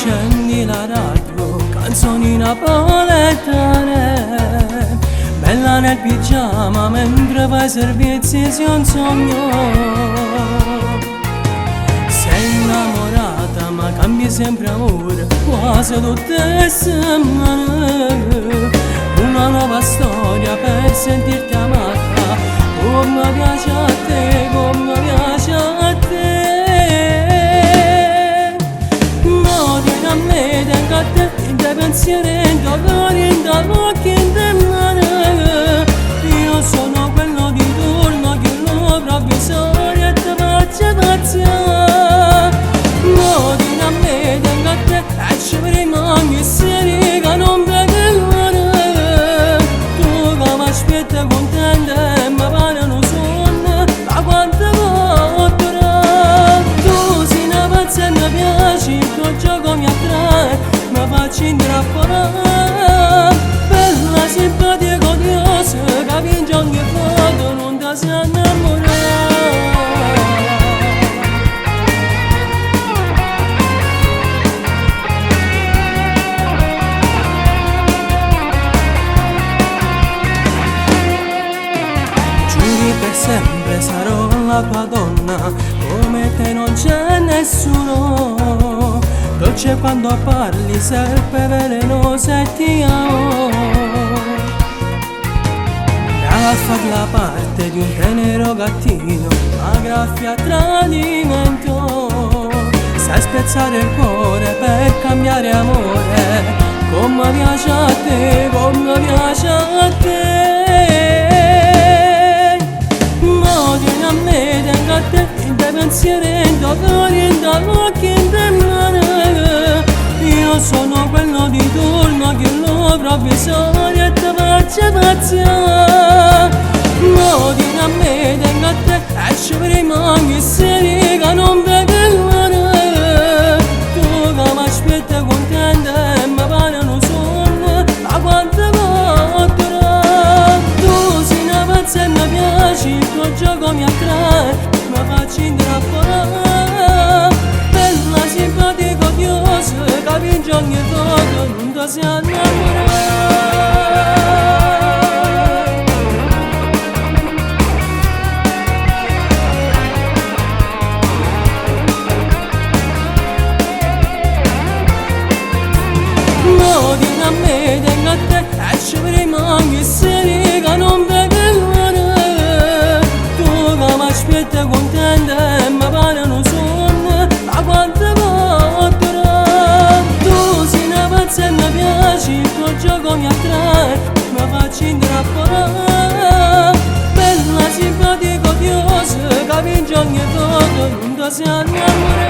accendi la radio, canzoni napoletane, bella nel pigiama mentre fai servizi sia un sogno. Sei innamorata ma cambi sempre amore, quasi tutte le settimane. Una nuova storia per sentirti amata, come piace a te, come piace a te. No, tieni a me, tengo a te, in te pensieri, in te cuore, in te occhi, in te mani. Io sono quello di turno che lo proprio sono e te faccio pazzia. No, tieni a me, tengo a te, e ci rimani seri che non vedo l'ora. Tu come aspetta contenta e mi pare non sonno, ma quanto voglio. Tu sei una pazza e mi piaci, il tuo gioco mi attrae, mi faccio intrappolare. Bella, simpatica, odiosa, che vince ogni foto, non ti sei innamorata. Giuri per sempre sarò la tua donna, come te non c'è nessuno. Dolce quando parli, serpe velenosa e ti amo. A far la parte di un tenero gattino, ma graffia a tradimento. Sai spezzare il cuore per cambiare amore, come piace a te, come piace a te. Ma tieni a me, tengo a te, in te pensieri, in te cuore, in te occhi, in te mani. Io sono quello di turno che lo provvisorio e te faccio pazzia. No, tieni a me, tengo a te, e ci rimani seri che non vedo l'ora. Tu come aspetta contenta e mi pare non sonno, ma quanto voglio. Tu sei una pazza e mi piaci, il tuo gioco mi attrae, mi faccio intrappolare. Bella, simpatica, odiosa, che vince ogni foto, non ti sei innamorata. No, tieni a me, tengo a te, e ci rimani seri che non vedo l'ora. Tu come aspetta contenta e mi pare non sonno, ma quanto voglio. Tu sei una pazza e mi piaci, il tuo gioco mi attrae, mi faccio intrappolare. Bella, simpatica, odiosa, che vince ogni foto, non ti sei innamorata.